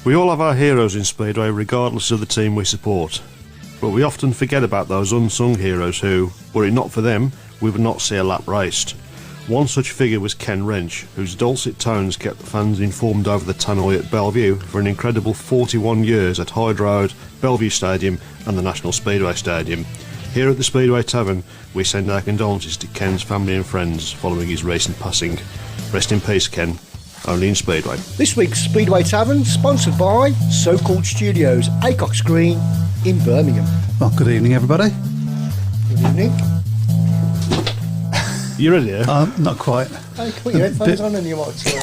We all have our heroes in Speedway regardless of the team we support. But we often forget about those unsung heroes who, were it not for them, we would not see a lap raced. One such figure was Ken Wrench, whose dulcet tones kept the fans informed over the tannoy at Bellevue for an incredible 41 years at Hyde Road, Bellevue Stadium and the National Speedway Stadium. Here at the Speedway Tavern, we send our condolences to Ken's family and friends following his recent passing. Rest in peace, Ken. Only in Speedway. This week's Speedway Tavern, sponsored by So-Called Studios, Acox Green in Birmingham. Well, good evening, everybody. Good evening. You ready, yeah? Not quite. Hey, put your headphones on and you might hear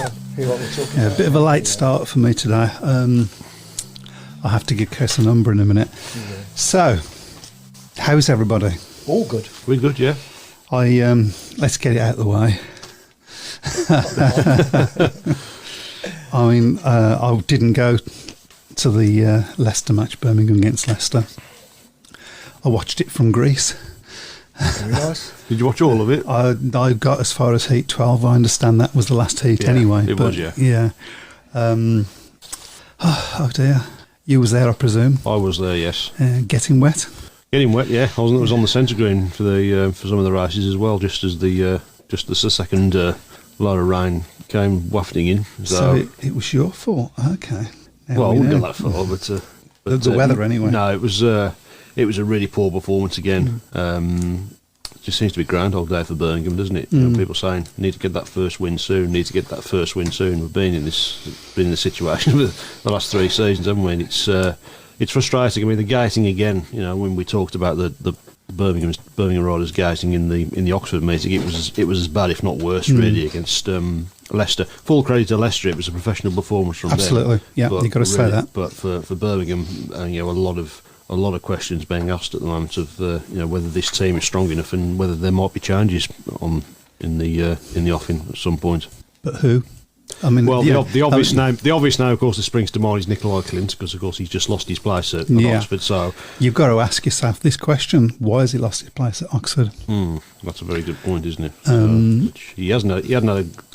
what we're talking about. A bit of a late start for me today. I'll have to give Chris a number in a minute. Yeah. So, how's everybody? All good. We're good, yeah. Let's get it out of the way. I mean, I didn't go to the Leicester match, Birmingham against Leicester. I watched it from Greece. Very nice. Did you watch all of it? I got as far as heat 12. I understand that was the last heat anyway. It was, yeah. Yeah. Oh dear. You was there, I presume? I was there, yes. Getting wet? Getting wet, yeah. I was on the centre green for some of the races as well, just as the second load of rain came wafting in. So it was your fault? Okay. Well, I wouldn't go that far, but the weather anyway. No, it was a really poor performance again. It just seems to be Groundhog Day for Birmingham, doesn't it? You know, people saying need to get that first win soon. We've been in this situation for the last 3 seasons, haven't we? And it's frustrating. I mean, the gating again. You know, when we talked about the Birmingham riders gating in the Oxford meeting, it was as bad, if not worse, really, against Leicester. Full credit to Leicester; it was a professional performance from them. Absolutely, yeah, you've got to say that. But for Birmingham, a lot of questions being asked at the moment of whether this team is strong enough and whether there might be changes in the offing at some point. But who? I mean, well, the obvious name, of course, that springs to mind is Nikolai Clint, because of course he's just lost his place at Oxford. So you've got to ask yourself this question: why has he lost his place at Oxford? That's a very good point, isn't it? Which he hasn't.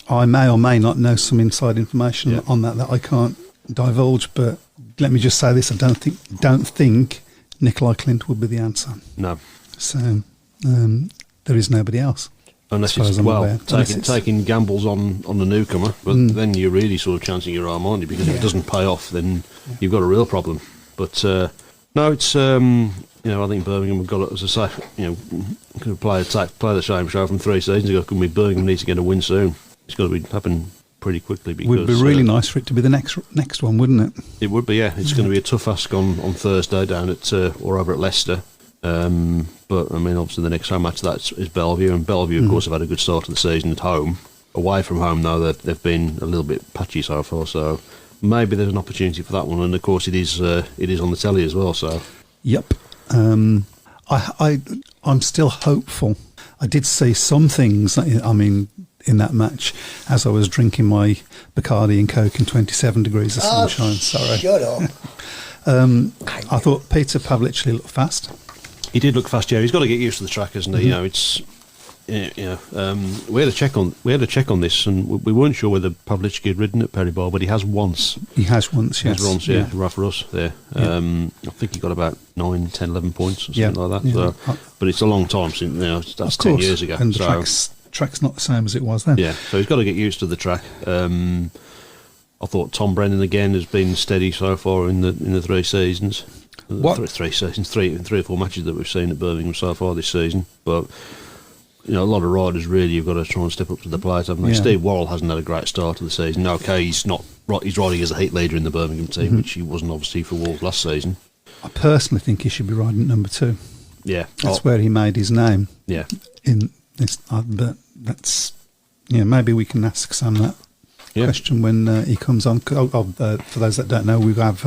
I may or may not know some inside information on that I can't divulge, but let me just say this: I don't think Nikolai Clint would be the answer. No. So there is nobody else. Unless it's taking gambles on the newcomer, but then you're really sort of chancing your arm, aren't you? Because if it doesn't pay off, then you've got a real problem. But no, it's I think Birmingham have got, as I say, could play the same show from 3 seasons ago. Couldn't we? Birmingham needs to get a win soon. It's got to happen pretty quickly. Because it would be really nice for it to be the next one, wouldn't it? It would be, yeah. It's going to be a tough ask on Thursday down at or over at Leicester. But I mean, obviously the next home match that is Bellevue, and Bellevue, of course, have had a good start to the season at home. Away from home, though, they've been a little bit patchy so far. So maybe there's an opportunity for that one, and of course it is on the telly as well. So yep, I'm still hopeful. I did see some things. I mean, in that match, as I was drinking my Bacardi and Coke in 27 degrees of sunshine. Sorry, shut up. I thought Peter Pavlicek looked fast. He did look fast, yeah. He's got to get used to the track, hasn't he? It's we had a check on this, and we weren't sure whether Pavlicek had ridden at Peribor, but he has once. He has once, yes. He has once, yeah. Right for us there. I think he got about 9, 10, 11 points or something like that. Yeah. So, but it's a long time since that's 10 years ago. And the track's not the same as it was then. Yeah, so he's got to get used to the track. I thought Tom Brennan again has been steady so far in the 3 seasons. What? 3 seasons, 3 or 4 matches that we've seen at Birmingham so far this season. But a lot of riders really have got to try and step up to the plate, haven't they? Steve Worrell hasn't had a great start to the season. Okay, he's riding as a heat leader in the Birmingham team, which he wasn't obviously for Wolves last season. I personally think he should be riding at number 2. Yeah, that's where he made his name. Yeah, in this, but that's maybe we can ask Sam that question when he comes on. For those that don't know, we have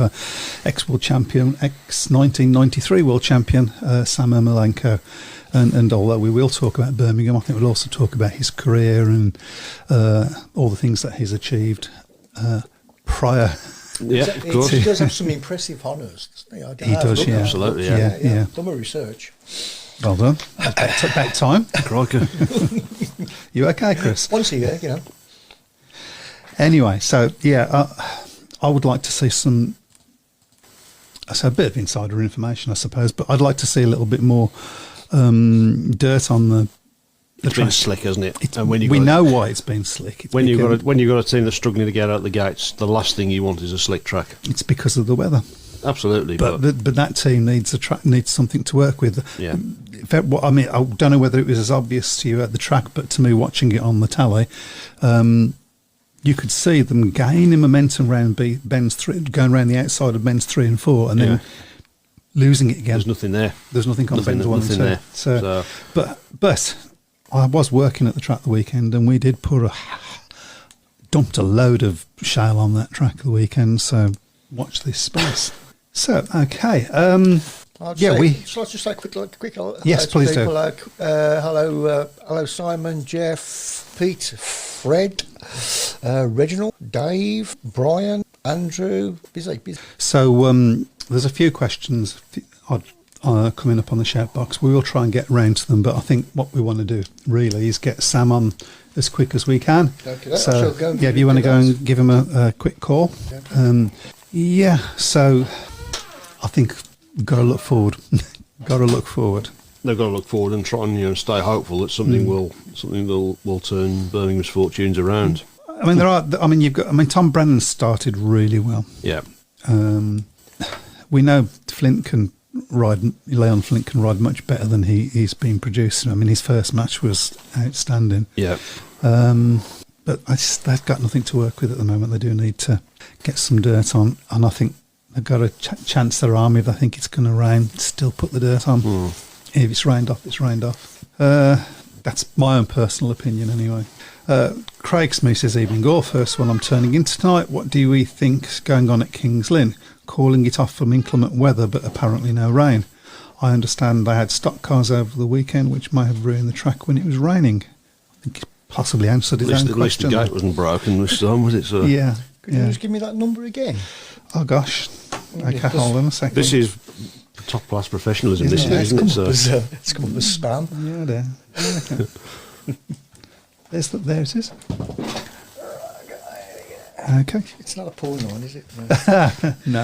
ex-world champion, ex-1993 world champion Sam Ermolenko, and although we will talk about Birmingham, I think we'll also talk about his career and all the things that he's achieved prior. Yeah, of course. He does have some impressive honours, doesn't he? He does, yeah. Absolutely, yeah. Done my research. Well done. About time. Crikey. You okay, Chris? Once a year, Anyway, so I would like to see some. I say a bit of insider information, I suppose, but I'd like to see a little bit more dirt on the It's been slick, hasn't it? And we know why it's been slick. When you've got a team that's struggling to get out the gates, the last thing you want is a slick track. It's because of the weather. Absolutely, but that team needs a track, needs something to work with. Yeah. In fact, I mean, I don't know whether it was as obvious to you at the track, but to me, watching it on the tally, you could see them gaining momentum around bends 3, going around the outside of bends 3 and 4, and then losing it again. There's nothing there. There's nothing on bends 1 and 2. There. So, but I was working at the track the weekend, and we did dumped a load of shale on that track the weekend. So watch this space. So okay, Shall I just say quick hello yes, to please people. do. Hello, Simon, Jeff, Pete, Fred, Reginald, Dave, Brian, Andrew. Busy. So there's a few questions coming up on the shout box. We will try and get round to them, but I think what we want to do really is get Sam on as quick as we can. Okay, so if you want to go and give him a quick call. So I think we've got to look forward. They've got to look forward and try and stay hopeful that something will turn Birmingham's fortunes around. I mean, Tom Brennan started really well. Yeah. We know Leon Flint can ride much better than he's been producing. I mean, his first match was outstanding. Yeah. But they've got nothing to work with at the moment. They do need to get some dirt on, and I think they've got to chance their arm. If they think it's going to rain, still put the dirt on. If it's rained off, it's rained off. That's my own personal opinion anyway. Craig Smith says, evening all. First one I'm turning in tonight. What do we think's going on at Kings Lynn? Calling it off from inclement weather, but apparently no rain. I understand they had stock cars over the weekend, which may have ruined the track when it was raining. I think he possibly answered his own question. At least the gate wasn't broken this time, was it, sir? Yeah. Could you just give me that number again? Oh, gosh. Okay, hold on a second. This is top-class professionalism, isn't it, sir? It's come up as spam. Yeah, there it is. Okay. It's not a porn one, is it? No.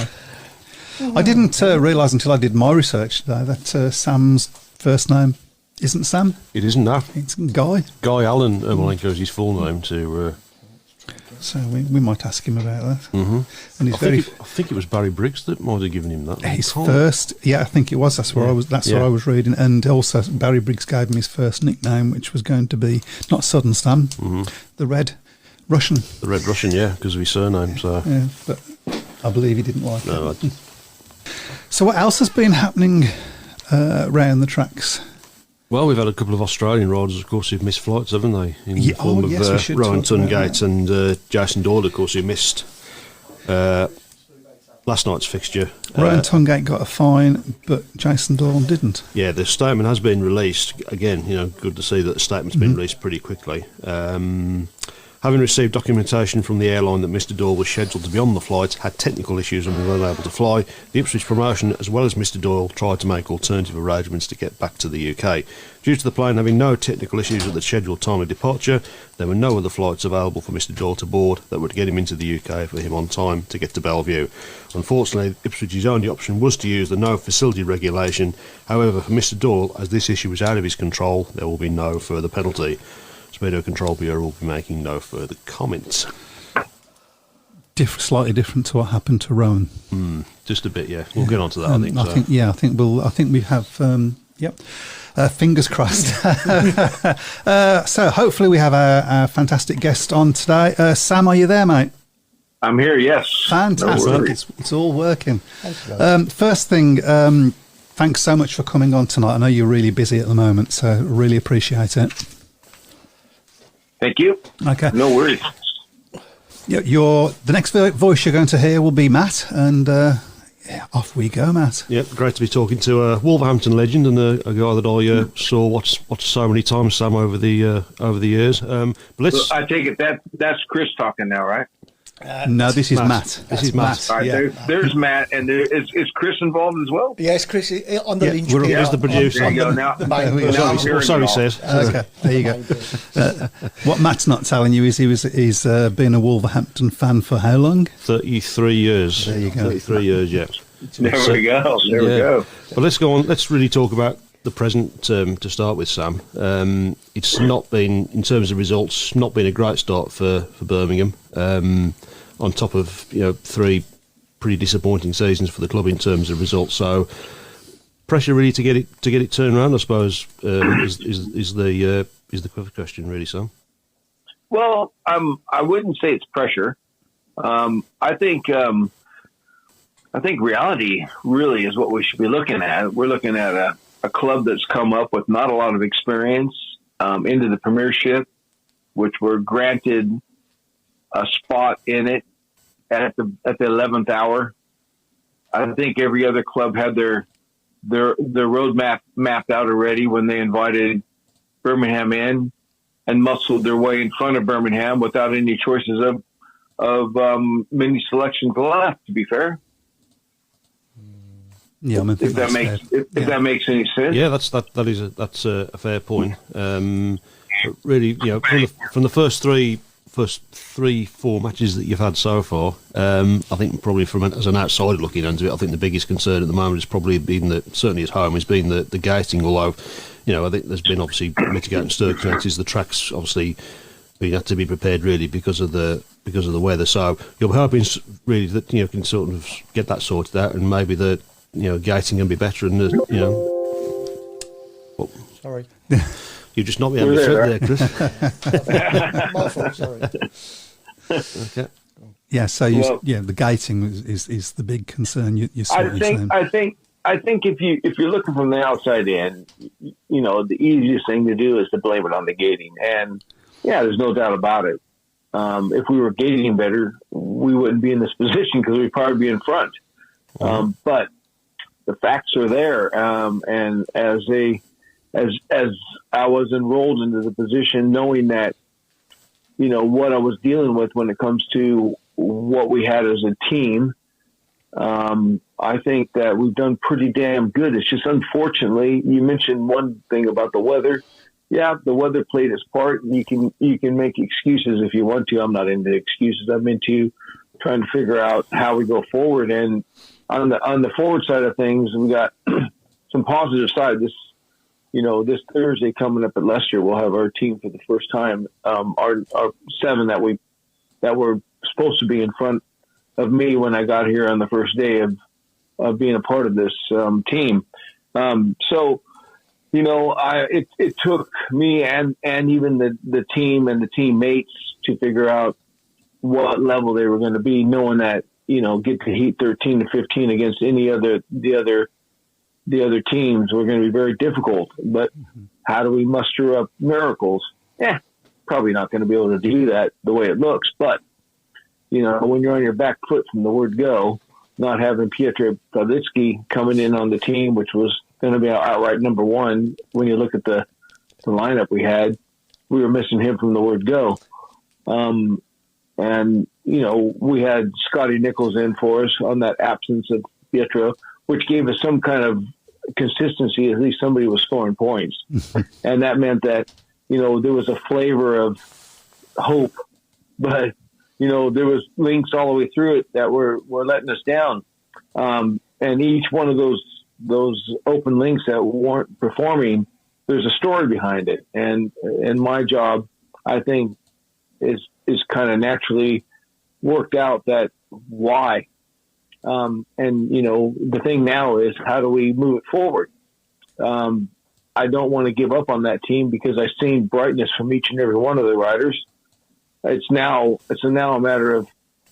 I didn't realise until I did my research today that Sam's first name isn't Sam. It isn't, no. It's Guy. Guy Allen Ermolenko is his full name to... So we might ask him about that. Mm-hmm. And I think it was Barry Briggs that might have given him that. His first, I think it was. That's where I was. That's what I was reading. And also Barry Briggs gave him his first nickname, which was going to be not Southern Stan, the Red Russian. The Red Russian, because of his surname. So yeah, but I believe he didn't like it. So what else has been happening around the tracks? Well, we've had a couple of Australian riders, of course, who've missed flights, haven't they? In the form of Rowan Tungate and Jason Doyle, of course, who missed last night's fixture. Rowan Tungate got a fine, but Jason Doyle didn't. Yeah, the statement has been released. Again, good to see that the statement's been released pretty quickly. Having received documentation from the airline that Mr. Doyle was scheduled to be on the flight, had technical issues and was unable to fly, the Ipswich promotion, as well as Mr. Doyle, tried to make alternative arrangements to get back to the UK. Due to the plane having no technical issues at the scheduled time of departure, there were no other flights available for Mr. Doyle to board that would get him into the UK for him on time to get to Bellevue. Unfortunately, Ipswich's only option was to use the no facility regulation. However, for Mr. Doyle, as this issue was out of his control, there will be no further penalty. Speedway Control Bureau will be making no further comments. Slightly different to what happened to Rowan. Just a bit, yeah. We'll get on to that. I think we have. Fingers crossed. So hopefully we have a fantastic guest on today. Sam, are you there, mate? I'm here. Yes. Fantastic. No, it's all working. First thing. Thanks so much for coming on tonight. I know you're really busy at the moment, so really appreciate it. Thank you. Okay. No worries. The next voice you're going to hear will be Matt, and off we go, Matt. Yep, great to be talking to a Wolverhampton legend and a guy that I saw watch so many times, Sam, over the years. But let's. I take it that's Chris talking now, right? No, this is Matt. This is Matt. All right, there's Matt, and is Chris involved as well? Yes, Chris, on the lynch. He's the producer. There you go. Now I'm hearing Sorry, it all. says. Okay, there you go. What Matt's not telling you is he's been a Wolverhampton fan for how long? 33 years. There you go. 33 years, yeah. There we go. There we go. But let's go on. Let's really talk about the present to start with, Sam. It's not been, in terms of results, not been a great start for Birmingham. On top of 3 pretty disappointing seasons for the club in terms of results. So pressure really to get it turned around, I suppose, is the question really, Sam. Well, I wouldn't say it's pressure. I think reality really is what we should be looking at. We're looking at a club that's come up with not a lot of experience into the Premiership, which were granted a spot in it at the 11th hour. I think every other club had their roadmap mapped out already when they invited Birmingham in and muscled their way in front of Birmingham without any choices of many selections left. To be fair, yeah, I mean, if that makes any sense. Yeah, that's a fair point. But really, from the first 3-4 matches that you've had so far, I think probably as an outsider looking into it, I think the biggest concern at the moment has probably been certainly at home, has been the gating. Although, I think there's been obviously mitigating circumstances. The track's obviously had to be prepared really because of the weather. So you're hoping really that can sort of get that sorted out, and maybe the gating can be better, and Sorry. You've just not been able to fit there, Chris. My fault, sorry. Okay. Yeah, so the gating is the big concern. You're saying. I think if you're looking from the outside in, the easiest thing to do is to blame it on the gating, and there's no doubt about it. If we were gating better, we wouldn't be in this position because we'd probably be in front. But the facts are there, and as I was enrolled into the position, knowing that, what I was dealing with when it comes to what we had as a team, I think that we've done pretty damn good. It's just unfortunately, you mentioned one thing about the weather. Yeah, the weather played its part. You can make excuses if you want to. I'm not into excuses. I'm into trying to figure out how we go forward. And on the forward side of things, we got some positive side. This Thursday coming up at Leicester, we'll have our team for the first time. Our 7 that were supposed to be in front of me when I got here on the first day of being a part of this team. So, it took me and even the team and the teammates to figure out what level they were going to be, knowing that get to Heat 13 to 15 against the other teams were going to be very difficult. But how do we muster up miracles? Probably not going to be able to do that the way it looks. But, when you're on your back foot from the word go, not having Pietro Pavlitsky coming in on the team, which was going to be outright number one, when you look at the lineup we had, we were missing him from the word go. And, we had Scotty Nichols in for us on that absence of Pietro, which gave us some kind of consistency. At least somebody was scoring points. And that meant that, there was a flavor of hope, but, there was links all the way through it that were letting us down. And each one of those open links that weren't performing, there's a story behind it. And my job, I think, is kind of naturally worked out that why. And, the thing now is, how do we move it forward? I don't want to give up on that team because I've seen brightness from each and every one of the riders. It's now a matter of,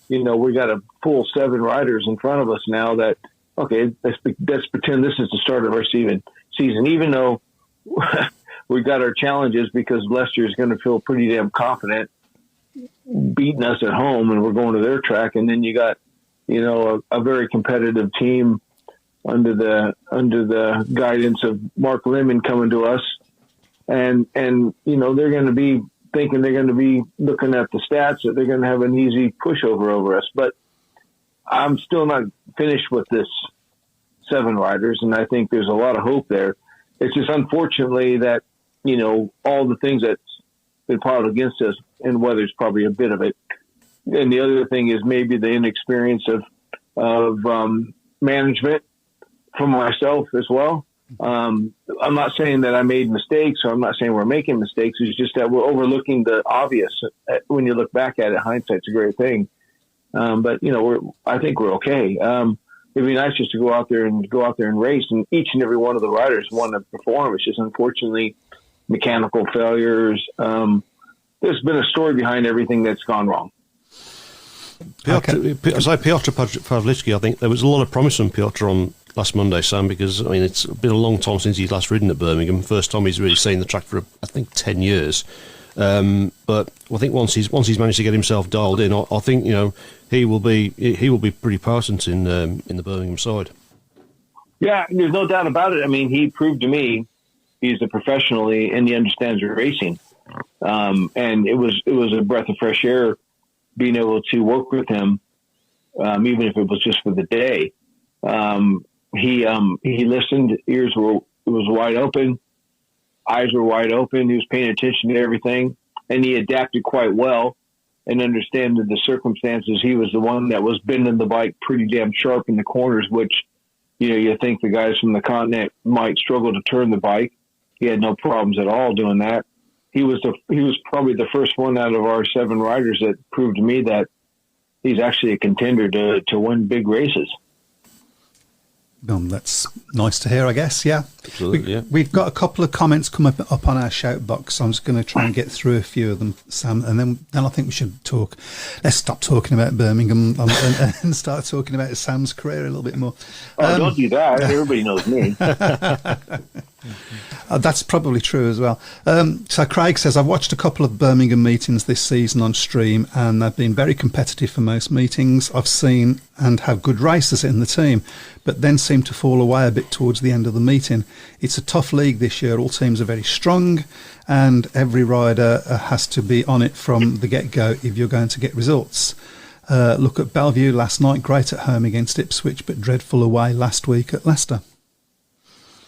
we got a full 7 riders in front of us now that, okay, let's pretend this is the start of our season, even though we got our challenges because Leicester is going to feel pretty damn confident beating us at home and we're going to their track. And then you got, a very competitive team under the guidance of Mark Lemon coming to us. And they're going to be thinking they're going to be looking at the stats that they're going to have an easy pushover over us. But I'm still not finished with this 7 riders, and I think there's a lot of hope there. It's just unfortunately that, all the things that's been piled against us, and weather's probably a bit of it. And the other thing is maybe the inexperience of management from myself as well. I'm not saying that I made mistakes, or I'm not saying we're making mistakes. It's just that we're overlooking the obvious. When you look back at it, hindsight's a great thing. But I think we're okay. It'd be nice just to go out there and race, and each and every one of the riders want to perform. It's just unfortunately mechanical failures. There's been a story behind everything that's gone wrong. Piotr Pawlicki, I think there was a lot of promise from Piotr on last Monday, Sam, because it's been a long time since he's last ridden at Birmingham. First time he's really seen the track for I think 10 years. But I think once he's managed to get himself dialed in, I think he will be pretty potent in the Birmingham side. Yeah, there's no doubt about it. He proved to me he's a professional and he understands racing. And it was a breath of fresh air being able to work with him, even if it was just for the day. He listened, ears was wide open, eyes were wide open. He was paying attention to everything, and he adapted quite well and understanding the circumstances. He was the one that was bending the bike pretty damn sharp in the corners, which, you think the guys from the continent might struggle to turn the bike. He had no problems at all doing that. He was probably the first one out of our 7 riders that proved to me that he's actually a contender to win big races. That's nice to hear, I guess. Yeah, absolutely. We've got a couple of comments come up on our shout box. So I'm just going to try and get through a few of them, Sam, and then I think we should talk. Let's stop talking about Birmingham and start talking about Sam's career a little bit more. Don't do that. Everybody knows me. That's probably true as well. So Craig says, I've watched a couple of Birmingham meetings this season on stream, and they've been very competitive for most meetings I've seen, and have good racers in the team, but then seem to fall away a bit towards the end of the meeting. It's a tough league this year. All teams are very strong, and every rider has to be on it from the get-go if you're going to get results. Look at Bellevue last night, great at home against Ipswich, but dreadful away last week at Leicester.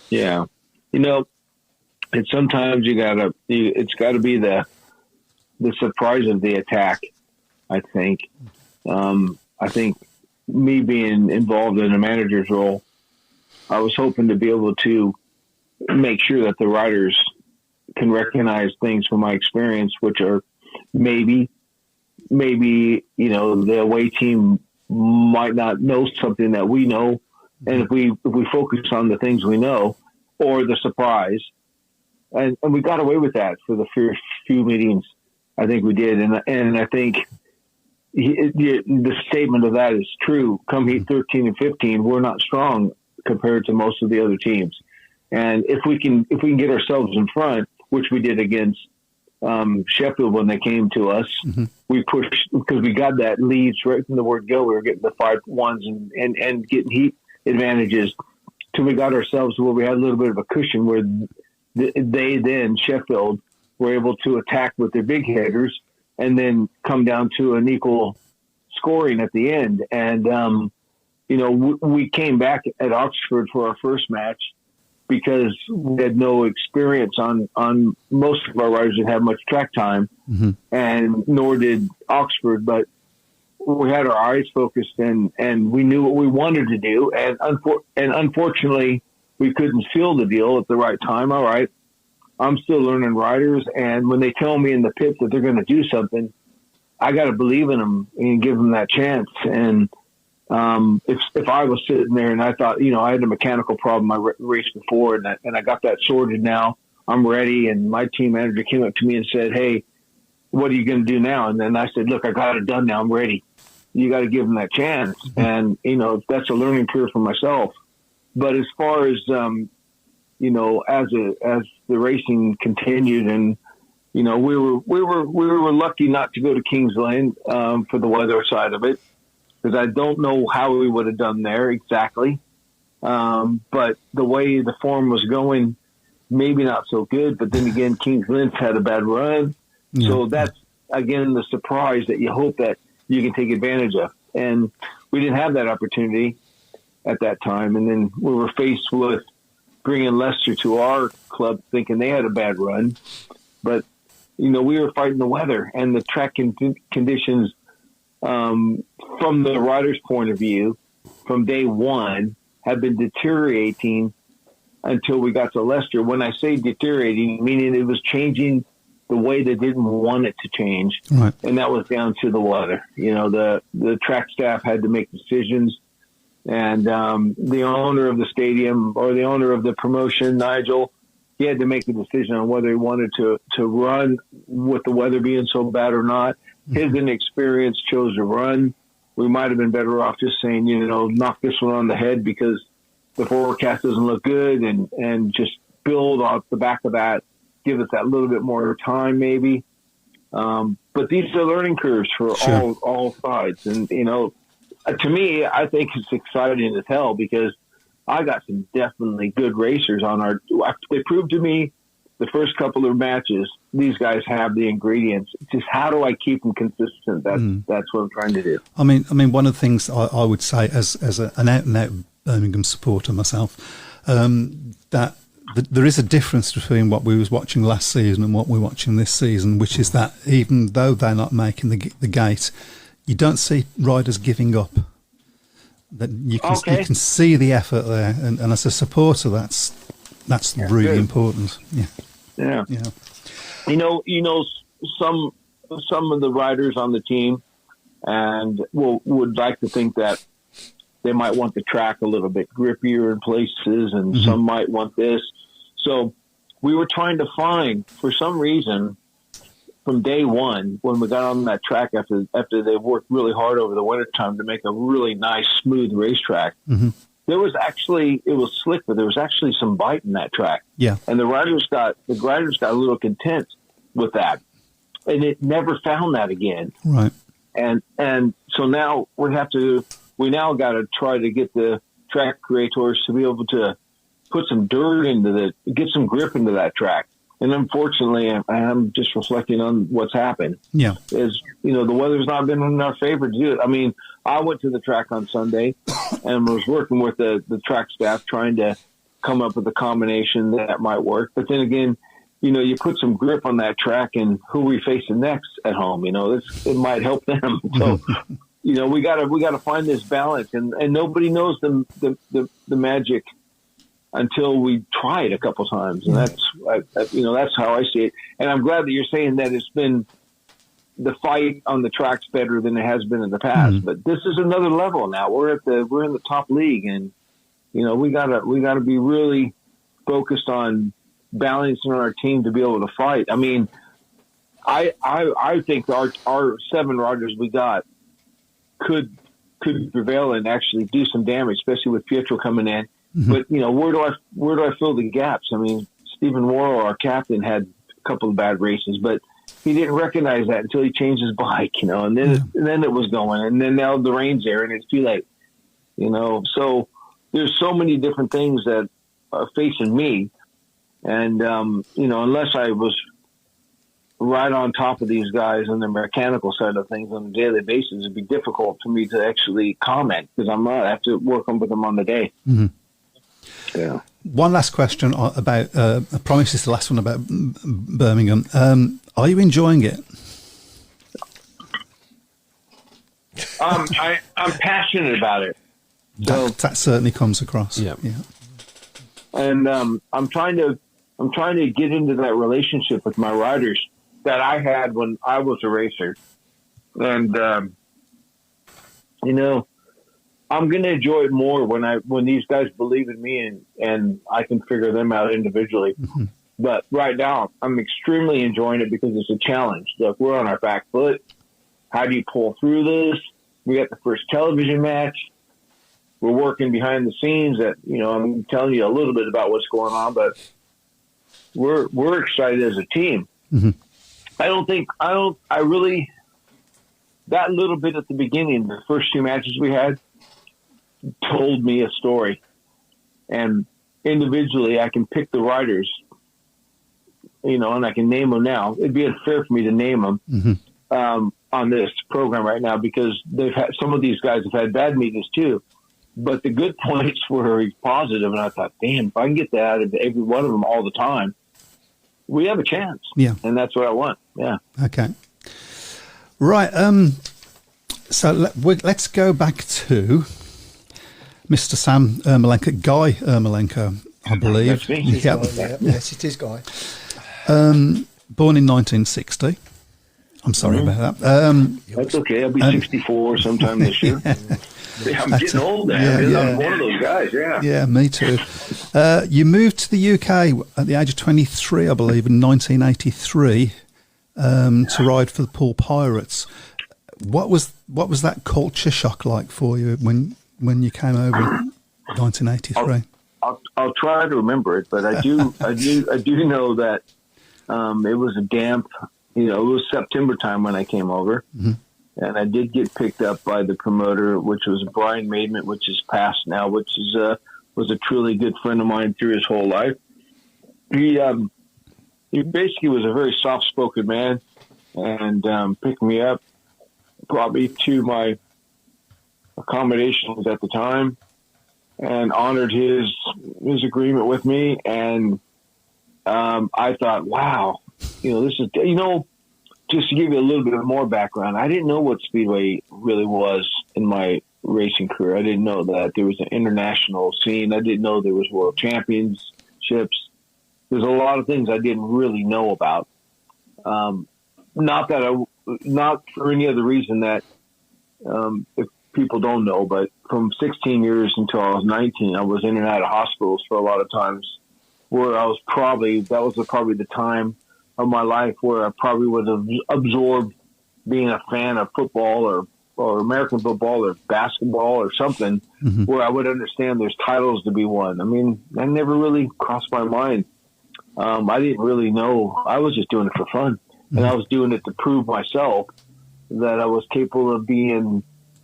Yeah. And sometimes it's got to be the surprise of the attack. I think me being involved in a manager's role, I was hoping to be able to make sure that the riders can recognize things from my experience, which are maybe, the away team might not know something that we know. And if we focus on the things we know, or the surprise, and we got away with that for the first few meetings. I think we did. And I think the statement of that is true. Come heat 13 and 15, we're not strong compared to most of the other teams. And if we can get ourselves in front, which we did against Sheffield when they came to us, we pushed because we got that lead right from the word go. We were getting the 5-1s and getting heat advantages till we got ourselves to where we had a little bit of a cushion where Sheffield were able to attack with their big headers and then come down to an equal scoring at the end. And, we came back at Oxford for our first match because we had no experience on most of our riders didn't have much track time, and nor did Oxford, but we had our eyes focused and we knew what we wanted to do. And unfortunately, we couldn't seal the deal at the right time. All right. I'm still learning riders. And when they tell me in the pit that they're going to do something, I got to believe in them and give them that chance. And if I was sitting there and I thought, I had a mechanical problem my race before and I got that sorted now, I'm ready. And my team manager came up to me and said, hey, what are you going to do now? And then I said, look, I got it done now. I'm ready. You got to give them that chance. And, that's a learning curve for myself. But as far as, as the racing continued and, we were lucky not to go to Kings Lane, for the weather side of it, because I don't know how we would have done there exactly. But the way the form was going, maybe not so good. But then again, Kings Lynch had a bad run. Yeah. So that's, again, the surprise that you hope that you can take advantage of. And we didn't have that opportunity at that time. And then we were faced with bringing Leicester to our club thinking they had a bad run. But, we were fighting the weather and the track conditions from the rider's point of view from day one have been deteriorating until we got to Leicester. When I say deteriorating, meaning it was changing the way they didn't want it to change. Right. And that was down to the weather. The track staff had to make decisions. And the owner of the stadium or the owner of the promotion, Nigel, he had to make a decision on whether he wanted to run with the weather being so bad or not. His inexperience chose to run. We might have been better off just saying, knock this one on the head because the forecast doesn't look good and just build off the back of that, give us that little bit more time maybe. But these are learning curves for all sides. And, to me, I think it's exciting as hell because I got some definitely good racers on they proved to me the first couple of matches, these guys have the ingredients. Just how do I keep them consistent? That's what I'm trying to do. I mean, one of the things I would say as an out-and-out Birmingham supporter myself, that there is a difference between what we was watching last season and what we're watching this season, which is that even though they're not making the gate, you don't see riders giving up. That you can see the effort there, and as a supporter, that's really important. Yeah. Some of the riders on the team, and would like to think that they might want the track a little bit grippier in places, and some might want this. So we were trying to find, for some reason, from day one, when we got on that track after they worked really hard over the wintertime to make a really nice, smooth racetrack, there was actually, it was slick, but there was actually some bite in that track. Yeah. And the riders got a little content with that. And it never found that again. Right. And so now we now got to try to get the track creators to be able to put some dirt get some grip into that track. And unfortunately, I'm just reflecting on what's happened. Yeah. Is, the weather's not been in our favor to do it. I mean, I went to the track on Sunday and was working with the track staff trying to come up with a combination that might work. But then again, you put some grip on that track and who we facing next at home, it might help them. So, we gotta find this balance and nobody knows the magic until we try it a couple times. And that's how I see it. And I'm glad that you're saying that it's been the fight on the track's better than it has been in the past, but this is another level now. We're in the top league and, we gotta be really focused on balancing our team to be able to fight. I mean, I think our 7 riders we got could prevail and actually do some damage, especially with Pietro coming in. But where do I fill the gaps? I mean, Stephen Worrell, our captain, had a couple of bad races, but he didn't recognize that until he changed his bike, and then it was going, and then now the rain's there and it's too late, So there's so many different things that are facing me, and unless I was right on top of these guys on the mechanical side of things on a daily basis, it'd be difficult for me to actually comment because I have to work with them on the day. Yeah. One last question about, I promise it's the last one about Birmingham. Are you enjoying it? I'm passionate about it. So, that certainly comes across. Yeah. And I'm trying to get into that relationship with my riders that I had when I was a racer. And, I'm going to enjoy it more when these guys believe in me and I can figure them out individually. But right now, I'm extremely enjoying it because it's a challenge. Look, we're on our back foot. How do you pull through this? We got the first television match. We're working behind the scenes. That I'm telling you a little bit about what's going on, but we're excited as a team. I really that little bit at the beginning, the first 2 matches we had, told me a story, and individually I can pick the riders and I can name them now. It'd be unfair for me to name them on this program right now because some of these guys have had bad meetings too. But the good points were positive, and I thought, damn, if I can get that out of every one of them all the time, we have a chance. Yeah. And that's what I want. Yeah. Okay. Right. So let's go back to Mr. Sam Ermolenko, Guy Ermolenko, I believe. That's me. Yeah. Yes, it is, Guy. Born in 1960. I'm sorry about that. That's okay. I'll be 64 sometime this year. Yeah, I'm getting old now. I'm one of those guys, Yeah, me too. You moved to the UK at the age of 23, I believe, in 1983 to ride for the Poole Pirates. What was that culture shock like for you when you came over in 1983? I'll try to remember it, but I do know that it was a damp. It was September time when I came over. Mm-hmm. And I did get picked up by the promoter, which was Brian Maidment, which is passed now, which is was a truly good friend of mine through his whole life. He basically was a very soft-spoken man, and picked me up, brought me to my accommodations at the time, and honored his agreement with me. And I thought, wow, this is Just to give you a little bit more background, I didn't know what Speedway really was in my racing career. I didn't know that there was an international scene. I didn't know there was world championships. There's a lot of things I didn't really know about. Not for any other reason that if people don't know, but from 16 years until I was 19, I was in and out of hospitals for a lot of times where that was probably the time of my life where I probably would have absorbed being a fan of football or American football or basketball or something where I would understand there's titles to be won. I mean, that never really crossed my mind. I didn't really know. I was just doing it for fun. And I was doing it to prove myself that I was capable of being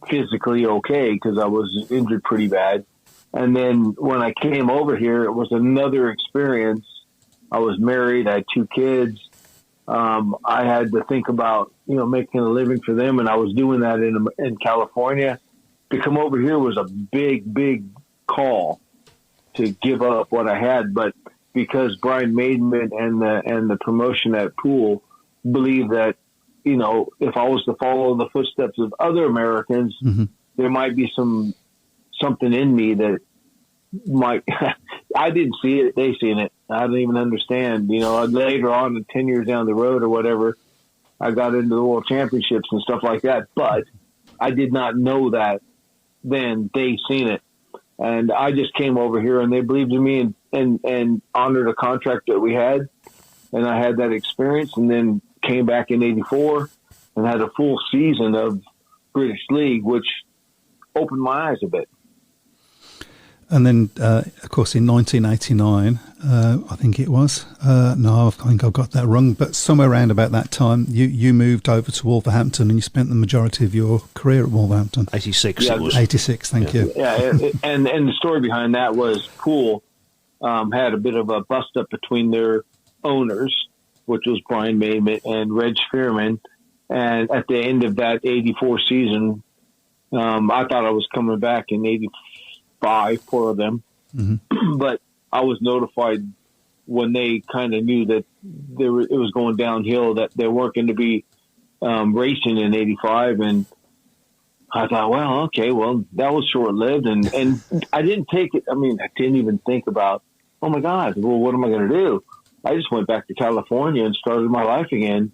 physically okay because I was injured pretty bad. And then when I came over here, it was another experience. I was married. I had 2 kids. I had to think about, making a living for them. And I was doing that in California. To come over here was a big, big call to give up what I had. But because Brian Maidment and the promotion at Poole believed that, if I was to follow the footsteps of other Americans, there might be something in me that might, I didn't see it. They seen it. I didn't even understand, later on 10 years down the road or whatever, I got into the world championships and stuff like that. But I did not know that then. They seen it. And I just came over here and they believed in me and honored a contract that we had. And I had that experience and then came back in 84 and had a full season of British League, which opened my eyes a bit. And then, of course, in 1989, I think it was. No, I think I've got that wrong. But somewhere around about that time, you moved over to Wolverhampton and you spent the majority of your career at Wolverhampton. 86 yeah, it was. 86, thank you. Yeah, and the story behind that was Poole had a bit of a bust-up between their owners, which was Brian Maidment and Reg Spearman. And at the end of that 84 season, I thought I was coming back in 85, 4 of them. But I was notified when they kind of knew that it was going downhill, that they weren't going to be racing in 85. And I thought, well, okay, well, that was short-lived. And I didn't take it. I mean, I didn't even think about, oh, my God, well, what am I going to do? I just went back to California and started my life again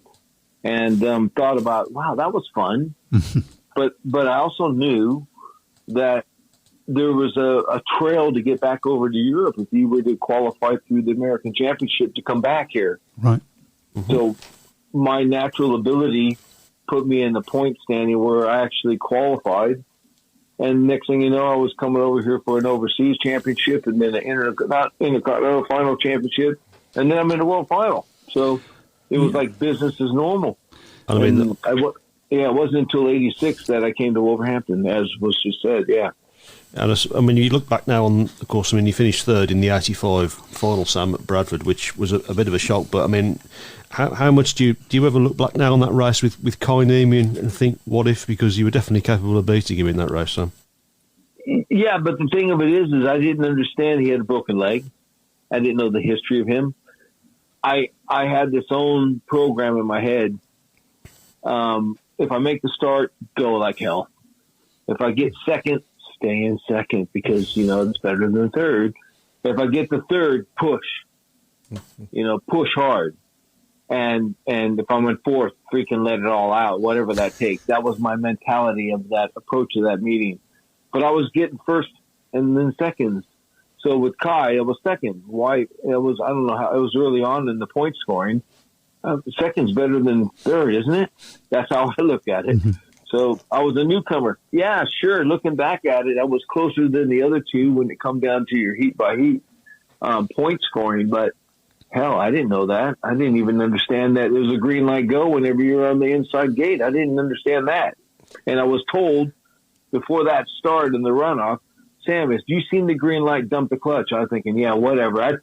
and thought about, wow, that was fun. But I also knew that there was a trail to get back over to Europe if you were to qualify through the American Championship to come back here. Right. So my natural ability put me in the point standing where I actually qualified. And next thing you know, I was coming over here for an overseas championship and then an intercontinental final championship. And then I'm in the world final. So it was like business as normal. I mean, it wasn't until 86 that I came to Wolverhampton, as was just said. Yeah. And I mean, you look back now on, of course, I mean, you finished third in the 85 final, Sam, at Bradford, which was a bit of a shock. But, I mean, how much do you ever look back now on that race with Kai Niemi and think, what if? Because you were definitely capable of beating him in that race, Sam. Yeah, but the thing of it is I didn't understand he had a broken leg. I didn't know the history of him. I had this own program in my head. If I make the start, go like hell. If I get second, stay in second because, it's better than third. If I get the third, push. Push hard. And if I'm in fourth, freaking let it all out, whatever that takes. That was my mentality of that approach to that meeting. But I was getting first and then seconds. So with Kai, it was second. Why? I don't know how, it was early on in the point scoring. Second's better than third, isn't it? That's how I look at it. Mm-hmm. So I was a newcomer. Yeah, sure. Looking back at it, I was closer than the other two when it come down to your heat by heat point scoring. But hell, I didn't know that. I didn't even understand that there was a green light go whenever you were on the inside gate. I didn't understand that. And I was told before that started in the runoff, Sam, have you seen the green light dump the clutch? I was thinking, yeah, whatever. I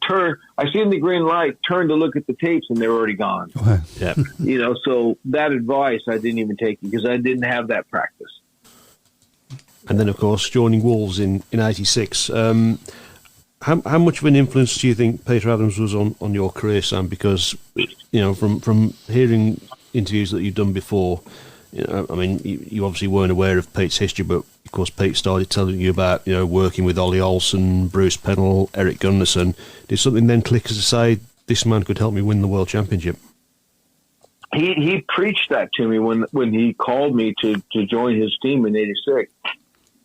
seen the green light, turned to look at the tapes, and they were already gone. Yeah. So that advice I didn't even take because I didn't have that practice. And then, of course, joining Wolves in 86. How much of an influence do you think Peter Adams was on your career, Sam? Because, from hearing interviews that you've done before, I mean, you obviously weren't aware of Pete's history, but of course Pete started telling you about, working with Ollie Olsen, Bruce Pennell, Eric Gunnarsson. Did something then click as to say, this man could help me win the World Championship? He preached that to me when he called me to join his team in 86.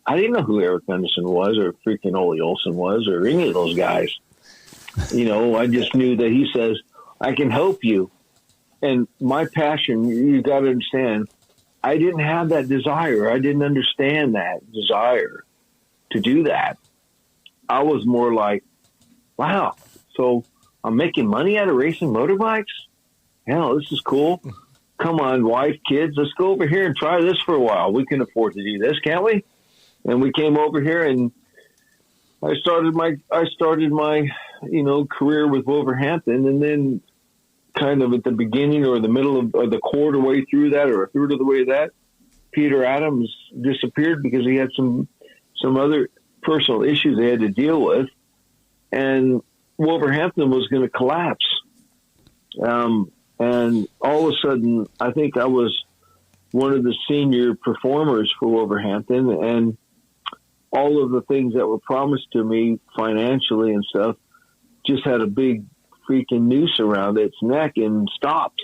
I didn't know who Eric Gunnarsson was or freaking Ollie Olsen was or any of those guys. I just knew that he says, I can help you. And my passion, you got to understand, I didn't have that desire. I didn't understand that desire to do that. I was more like, wow, so I'm making money out of racing motorbikes? Hell, this is cool. Come on, wife, kids, let's go over here and try this for a while. We can afford to do this, can't we? And we came over here and I started my career with Wolverhampton, and then kind of at the beginning or the middle of or the quarter way through that or a third of the way that, Peter Adams disappeared because he had some other personal issues they had to deal with, and Wolverhampton was going to collapse. And all of a sudden, I think I was one of the senior performers for Wolverhampton, and all of the things that were promised to me financially and stuff just had a big freaking noose around its neck and stopped.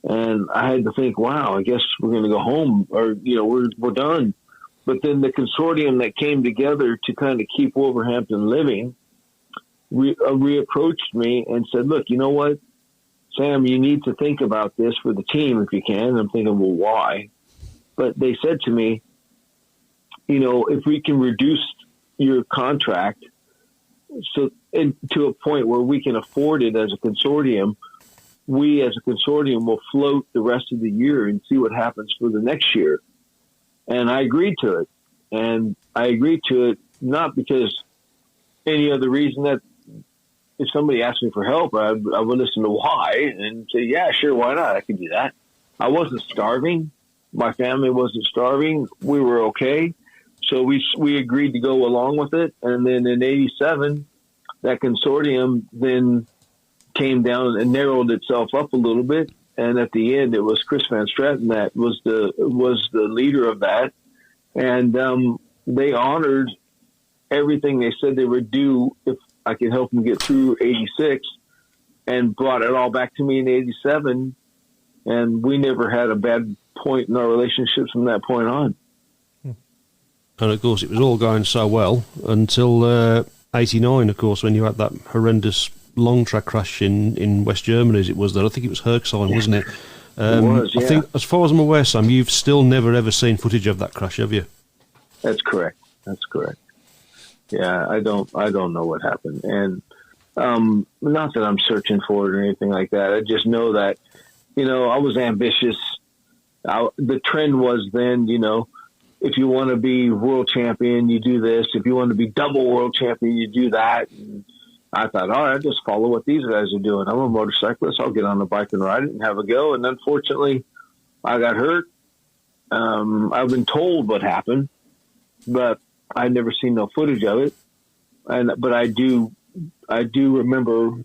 And I had to think, wow, I guess we're going to go home, or, we're done. But then the consortium that came together to kind of keep Wolverhampton living reapproached me and said, look, you know what, Sam, you need to think about this for the team if you can. And I'm thinking, well, why? But they said to me, if we can reduce your contract to a point where we can afford it as a consortium, we as a consortium will float the rest of the year and see what happens for the next year. And I agreed to it. And I agreed to it not because any other reason that if somebody asked me for help, I would listen to why and say, yeah, sure, why not? I can do that. I wasn't starving. My family wasn't starving. We were okay. So we agreed to go along with it. And then in 87, that consortium then came down and narrowed itself up a little bit. And at the end, it was Chris Van Straten that was the leader of that. And they honored everything they said they would do if I could help them get through 86, and brought it all back to me in 87. And we never had a bad point in our relationships from that point on. And of course, it was all going so well until 89, of course, when you had that horrendous long track crash in West Germany, as it was there. I think it was Herxheim, wasn't it? It was, yeah. I think, as far as I'm aware, Sam, you've still never ever seen footage of that crash, have you? That's correct. Yeah, I don't know what happened, and not that I'm searching for it or anything like that. I just know that, I was ambitious. The trend was then, if you want to be world champion, you do this. If you want to be double world champion, you do that. And I thought, all right, just follow what these guys are doing. I'm a motorcyclist. I'll get on the bike and ride it and have a go. And unfortunately, I got hurt. I've been told what happened, but I've never seen no footage of it. But I do remember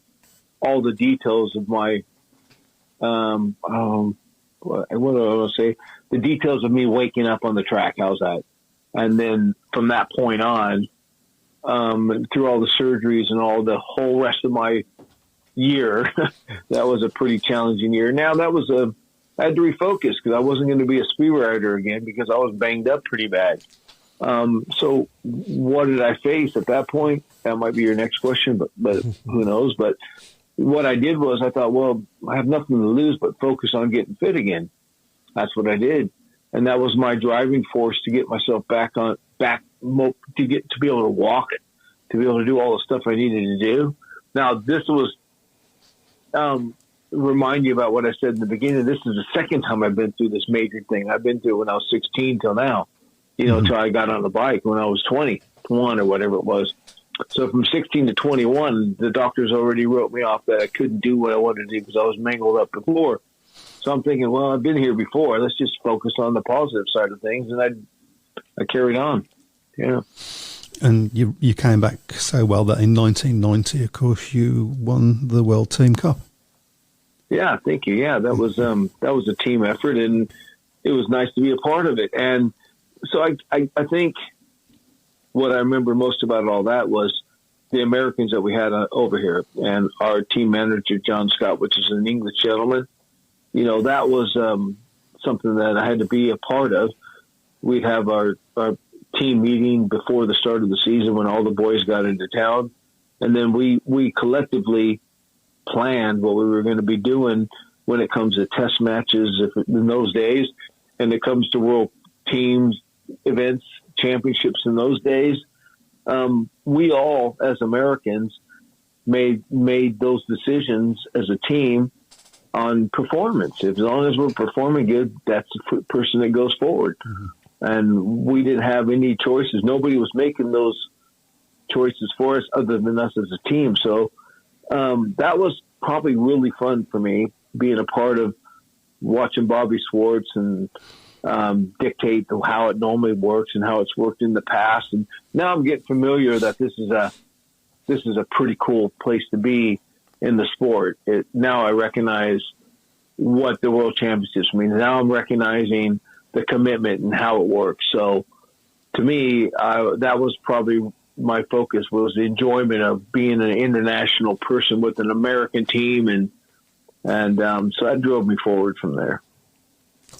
all the details of my, what do I want to say? The details of me waking up on the track. How's that? And then from that point on, through all the surgeries and all the whole rest of my year, that was a pretty challenging year. Now I had to refocus because I wasn't going to be a speedway rider again because I was banged up pretty bad. So what did I face at that point? That might be your next question, but who knows? But what I did was I thought, well, I have nothing to lose but focus on getting fit again. That's what I did. And that was my driving force to get myself to be able to walk, to be able to do all the stuff I needed to do. Now, this was, remind you about what I said in the beginning. This is the second time I've been through this major thing. I've been through it when I was 16 till now, till I got on the bike when I was 21 or whatever it was. So from 16 to 21, the doctors already wrote me off that I couldn't do what I wanted to do because I was mangled up before. So I'm thinking, well, I've been here before. Let's just focus on the positive side of things. And I carried on. Yeah. And you came back so well that in 1990, of course, you won the World Team Cup. Yeah, thank you. Yeah, that was a team effort, and it was nice to be a part of it. And so I think what I remember most about all that was the Americans that we had over here, and our team manager John Scott, which is an English gentleman. That was something that I had to be a part of. We'd have our team meeting before the start of the season when all the boys got into town, and then we collectively planned what we were going to be doing when it comes to test matches in those days, and it comes to world teams events, championships in those days. We all, as Americans, made those decisions as a team on performance. As long as we're performing good, that's the person that goes forward. Mm-hmm. And we didn't have any choices. Nobody was making those choices for us other than us as a team. So that was probably really fun for me, being a part of watching Bobby Schwartz and dictate how it normally works and how it's worked in the past. And now I'm getting familiar that this is a pretty cool place to be in the sport. Now I recognize what the World Championships mean. Now I'm recognizing the commitment and how it works. So to me, that was probably my focus, was the enjoyment of being an international person with an American team. And so that drove me forward from there.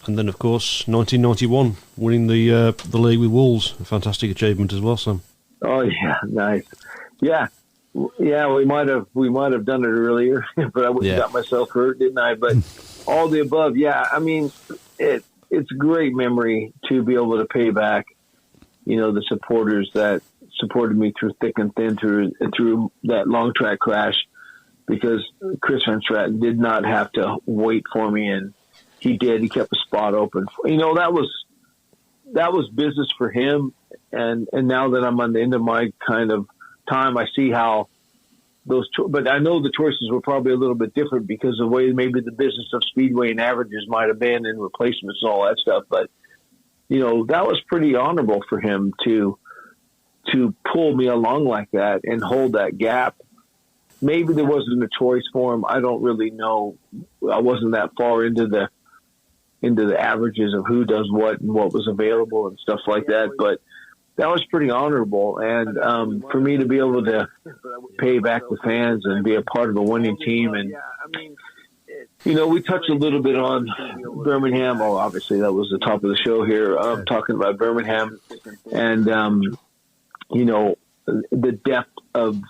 And then, of course, 1991, winning the league with Wolves, a fantastic achievement as well, Sam. Oh yeah, nice. Yeah, we might have done it earlier, but I wouldn't got myself hurt, didn't I? But all the above, yeah. I mean, it's a great memory to be able to pay back, the supporters that supported me through thick and thin through that long track crash, because Chris Van Straten did not have to wait for me, and he did. He kept a spot open. That was business for him. And now that I'm on the end of my kind of time, I see how but I know the choices were probably a little bit different because of the way maybe the business of Speedway and averages might have been, and replacements and all that stuff. But, that was pretty honorable for him to pull me along like that and hold that gap. Maybe there wasn't a choice for him. I don't really know. I wasn't that far into the averages of who does what and what was available and stuff like that. But that was pretty honorable. And for me to be able to pay back the fans and be a part of a winning team. And, we touched a little bit on Birmingham. Oh, obviously that was the top of the show here. I'm talking about Birmingham and, the depth of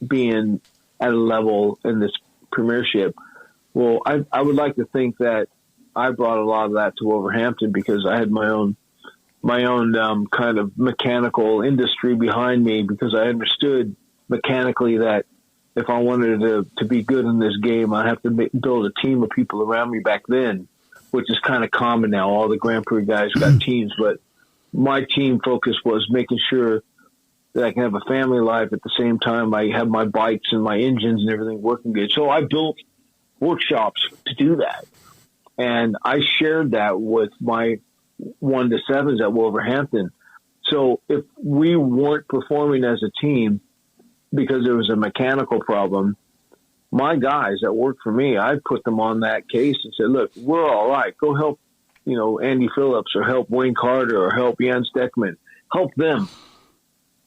being at a level in this premiership. Well, I would like to think that I brought a lot of that to Wolverhampton because I had my own kind of mechanical industry behind me, because I understood mechanically that if I wanted to be good in this game, I have to build a team of people around me back then, which is kind of common now. All the Grand Prix guys got teams, but my team focus was making sure that I can have a family life at the same time I have my bikes and my engines and everything working good. So I built workshops to do that. And I shared that with my 1 to 7s at Wolverhampton. So if we weren't performing as a team because there was a mechanical problem, my guys that work for me, I put them on that case and said, look, we're all right. Go help, Andy Phillips, or help Wayne Carter, or help Jan Steckman. Help them,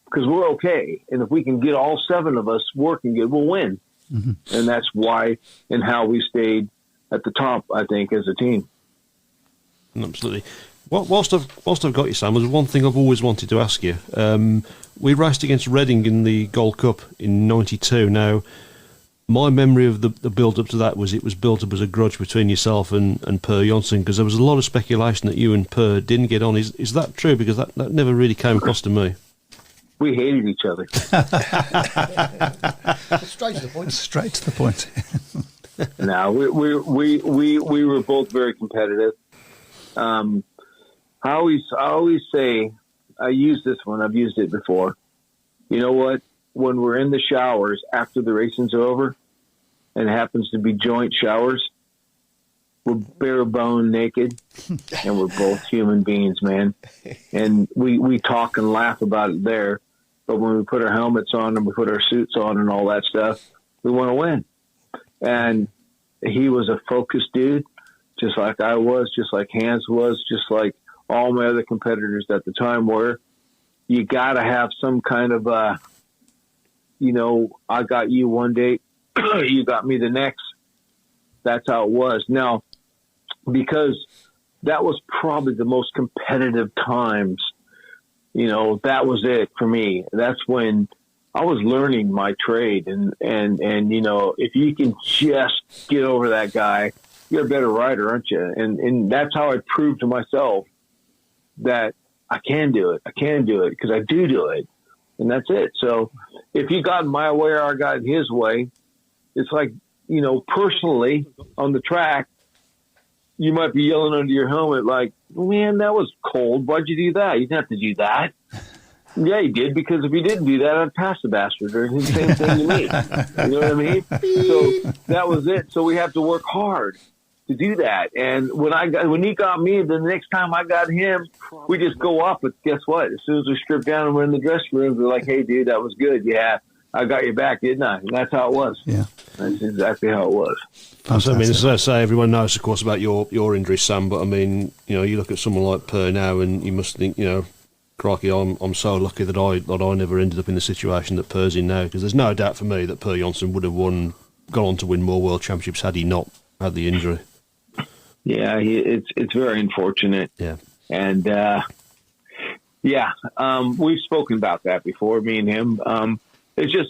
because we're okay. And if we can get all 7 of us working good, we'll win. Mm-hmm. And that's why and how we stayed at the top, I think, as a team. Absolutely. Whilst I've got you, Sam, there's one thing I've always wanted to ask you. We raced against Reading in the Gold Cup in '92. Now, my memory of the build-up to that was it was built up as a grudge between yourself and Per Jonsson, because there was a lot of speculation that you and Per didn't get on. Is that true? Because that never really came across to me. We hated each other. Straight to the point. Straight to the point. No, we were both very competitive. I always say, I use this one. I've used it before. You know what? When we're in the showers after the racing's over, and it happens to be joint showers, we're bare bone naked, and we're both human beings, man. And we talk and laugh about it there. But when we put our helmets on and we put our suits on and all that stuff, we want to win. And he was a focused dude, just like I was, just like Hans was, just like all my other competitors at the time were. You got to have some kind of, I got you one day, you got me the next. That's how it was. Now, because that was probably the most competitive times, that was it for me. That's when I was learning my trade. And if you can just get over that guy, you're a better rider, aren't you? And that's how I proved to myself that I can do it. I can do it because I do it. And that's it. So if you got in my way or I got in his way, it's like, personally on the track, you might be yelling under your helmet like, man, that was cold. Why'd you do that? You didn't have to do that. Yeah, he did, because if he didn't do that, I'd pass the bastard. Or the same thing to me. You know what I mean? So that was it. So we have to work hard to do that. And when he got me, the next time I got him, we just go up. But guess what? As soon as we strip down and we're in the dressing room, we're like, hey, dude, that was good. Yeah, I got your back, didn't I? And that's how it was. Yeah, that's exactly how it was. So, as I say, everyone knows, of course, about your injury, Sam. But I mean, you look at someone like Per now, and you must think, crikey, I'm so lucky that I never ended up in the situation that Per's in now. Because there's no doubt for me that Per Jonsson would have gone on to win more world championships had he not had the injury. Yeah, it's very unfortunate. Yeah, and we've spoken about that before, me and him. It's just,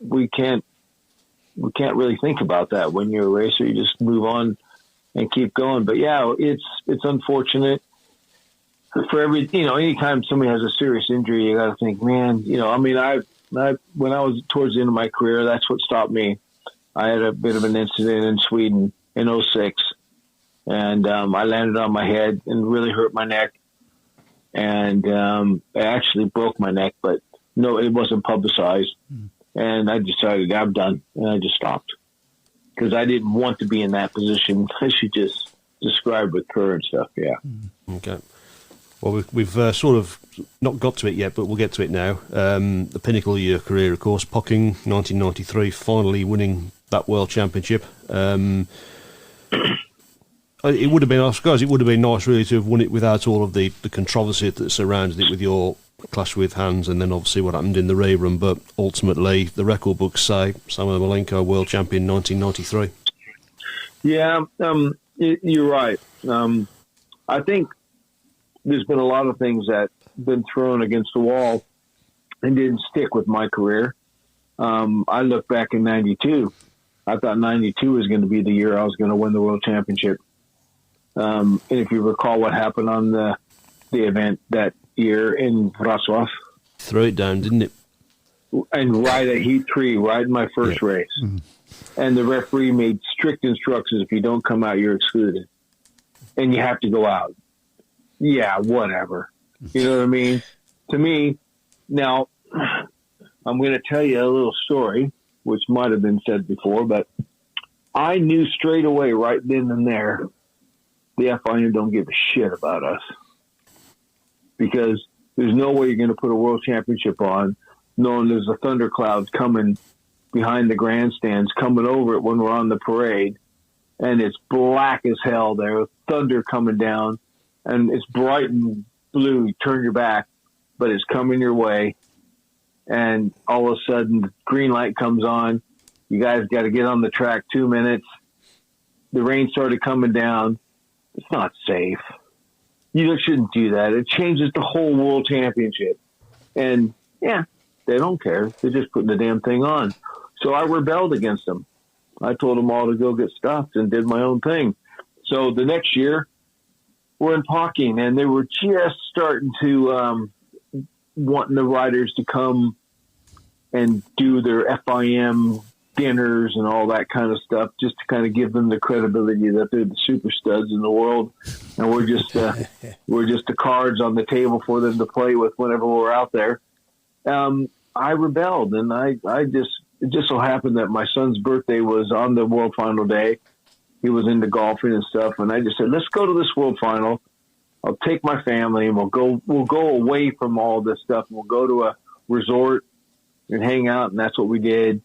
we can't really think about that when you're a racer. You just move on and keep going. But yeah, it's unfortunate for anytime somebody has a serious injury, you got to think, man, when I was towards the end of my career, that's what stopped me. I had a bit of an incident in Sweden in 2006, and I landed on my head and really hurt my neck. And I actually broke my neck, but no, it wasn't publicized. And I decided I'm done, and I just stopped because I didn't want to be in that position as you just described with Per and stuff. Yeah. Okay. Well, we've sort of not got to it yet, but we'll get to it now. The pinnacle of your career, of course, Pocking, 1993, finally winning that World Championship. It would have been, I suppose, it would have been nice really to have won it without all of the controversy that surrounded it with your clash with Hans and then obviously what happened in the rerun. But ultimately, the record books say Sam Ermolenko, World Champion 1993. Yeah, you're right. I think there's been a lot of things that have been thrown against the wall and didn't stick with my career. I look back in 92. I thought 92 was going to be the year I was going to win the World Championship. And if you recall what happened on the event that year in Wrocław. Threw it down, didn't it? And right at Heat 3, right in my first race. Mm-hmm. And the referee made strict instructions, if you don't come out, you're excluded. And you have to go out. yeah, whatever. You know what I mean? To me, now, I'm going to tell you a little story, which might have been said before, but I knew straight away right then and there, the FIM don't give a shit about us. Because there's no way you're going to put a world championship on knowing there's a thundercloud coming behind the grandstands, coming over it when we're on the parade. And it's black as hell there, with thunder coming down. And it's bright and blue. You turn your back, but it's coming your way. And all of a sudden, the green light comes on. You guys got to get on the track 2 minutes. The rain started coming down. It's not safe. You shouldn't do that. It changes the whole world championship. And, yeah, they don't care. They're just putting the damn thing on. So I rebelled against them. I told them all to go get stuffed and did my own thing. So the next year, we're in Pocking, and they were just starting to wanting the riders to come and do their FIM dinners and all that kind of stuff, just to kind of give them the credibility that they're the super studs in the world, and we're just the cards on the table for them to play with whenever we're out there. I rebelled, and it just so happened that my son's birthday was on the world final day. He was into golfing and stuff, and I just said, let's go to this world final. I'll take my family, and we'll go away from all this stuff. We'll go to a resort and hang out, and that's what we did.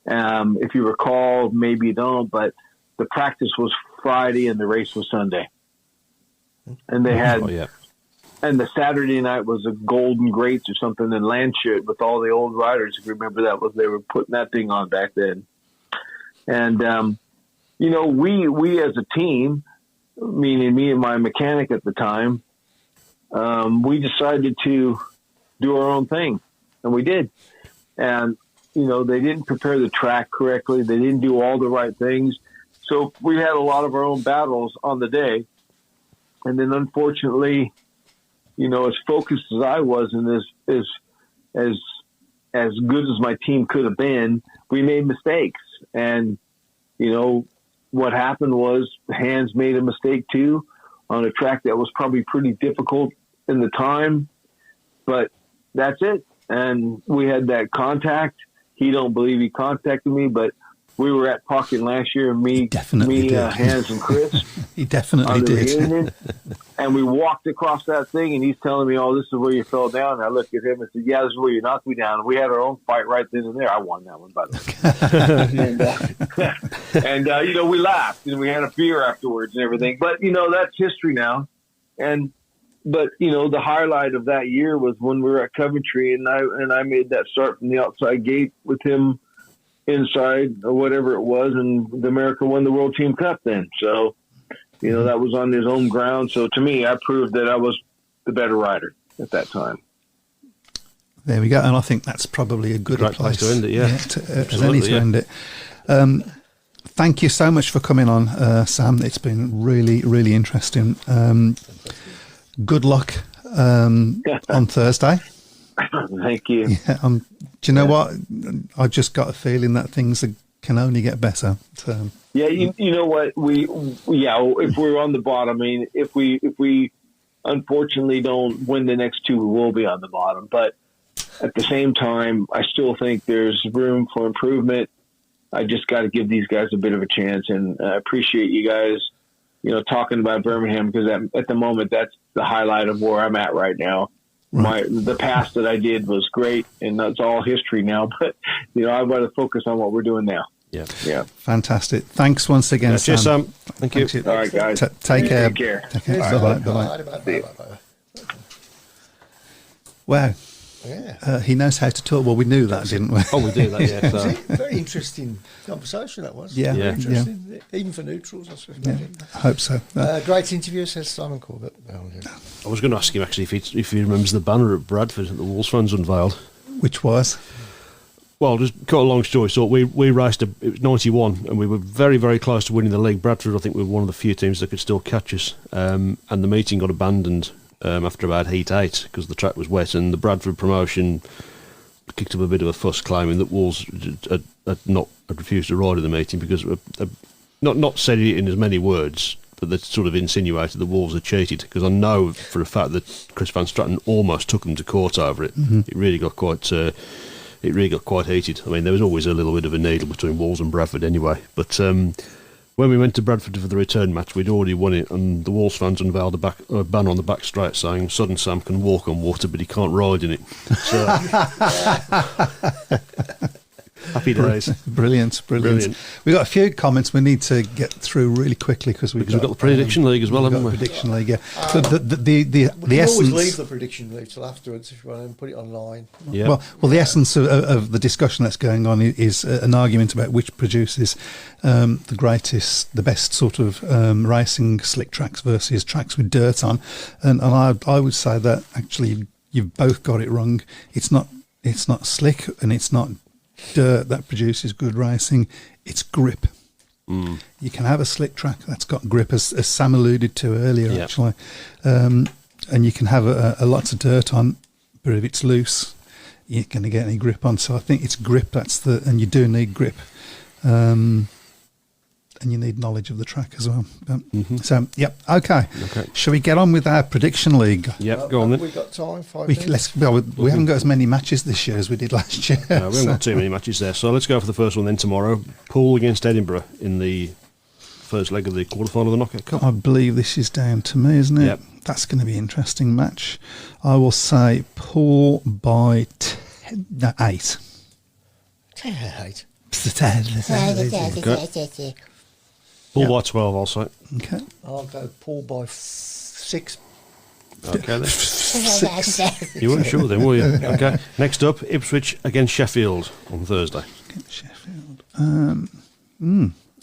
If you recall, maybe you don't, but the practice was Friday and the race was Sunday. And they had, and the Saturday night was a Golden Greats or something in Landshut with all the old riders. If you remember, that was, they were putting that thing on back then. And, you know, we as a team, meaning me and my mechanic at the time, we decided to do our own thing, and we did. And, you know, they didn't prepare the track correctly. They didn't do all the right things. So we had a lot of our own battles on the day. And then unfortunately, you know, as focused as I was and as good as my team could have been, we made mistakes. And, you know, what happened was Hans made a mistake too on a track that was probably pretty difficult in the time, but that's it. And we had that contact. He don't believe he contacted me, but we were at Pocket last year, Hans and Chris. He definitely did. Reunion, and we walked across that thing, and he's telling me, "Oh, this is where you fell down." And I looked at him and said, "Yeah, this is where you knocked me down." And we had our own fight right then and there. I won that one, by the way. and you know, we laughed and we had a beer afterwards and everything. But you know, that's history now. But you know, the highlight of that year was when we were at Coventry, and I made that start from the outside gate with him inside or whatever it was, and the America won the World Team Cup then. So, you know, that was on his own ground. So to me, I proved that I was the better rider at that time. There we go. And I think that's probably a good place to end it. Yeah, to end it. Thank you so much for coming on, Sam. It's been really, really interesting. Good luck on Thursday. Thank you. Yeah, do you know what? I just got a feeling that things can only get better. So. Yeah, you know what? If we're on the bottom, I mean, if we unfortunately don't win the next two, we will be on the bottom. But at the same time, I still think there's room for improvement. I just got to give these guys a bit of a chance, and I appreciate you guys, you know, talking about Birmingham, because at the moment that's the highlight of where I'm at right now. Right. The past that I did was great, and that's all history now. But you know, I want to focus on what we're doing now. Yeah. Fantastic. Thanks once again, Sam. Cheers, Sam. Thank you. All right, guys. Take care. Take care. Bye-bye. Wow. Yeah. He knows how to talk. Well, we knew that, didn't we? Oh, we do that, yeah. So. Very interesting conversation that was. Yeah. Very interesting. Yeah. Even for neutrals, I suppose. Yeah. I hope so. Great interview, says Simon Corbett. I was going to ask him, actually, if he remembers the banner at Bradford that the Wolves fans unveiled. Which was? Well, just cut a long story short, we raced, it was 91, and we were very, very close to winning the league. Bradford, I think, were one of the few teams that could still catch us. And the meeting got abandoned after about heat 8 because the track was wet, and the Bradford promotion kicked up a bit of a fuss, claiming that Wolves had refused to ride in the meeting because not said it in as many words, but they sort of insinuated the Wolves had cheated, because I know for a fact that Chris Van Stratton almost took them to court over it. It really got quite heated. I mean, there was always a little bit of a needle between Wolves and Bradford anyway, but when we went to Bradford for the return match, we'd already won it, and the Wolves fans unveiled a banner on the back straight saying Sudden Sam can walk on water but he can't ride in it. So, happy days. Brilliant. We've got a few comments we need to get through really quickly because we've got the Prediction League as well, haven't we? Prediction League, yeah. But the We can always essence... leave the Prediction League till afterwards if you want to put it online. Yeah. Well, the essence of the discussion that's going on is an argument about which produces the best sort of racing slick tracks versus tracks with dirt on, and I would say that actually you've both got it wrong. It's not slick and it's not dirt that produces good racing. It's grip. You can have a slick track that's got grip, as Sam alluded to earlier, actually, and you can have a lots of dirt on, but if it's loose, you're going to get any grip on. So I think it's grip. And you do need grip, and you need knowledge of the track as well. So, yep, okay. Shall we get on with our Prediction League? Yep, go on then. We've got time, 5 minutes. We haven't got as many matches this year as we did last year. No, we haven't got too many matches there. So let's go for the first one then tomorrow. Poole against Edinburgh in the first leg of the quarterfinal of the Knockout Cup. I believe this is down to me, isn't it? Yep. That's going to be an interesting match. I will say Poole by 8. 8. Okay. Poole by 12 also. Okay. I'll go Paul by 6. Okay then. You weren't sure then, were you? Okay. Next up, Ipswich against Sheffield on Thursday. Against Sheffield.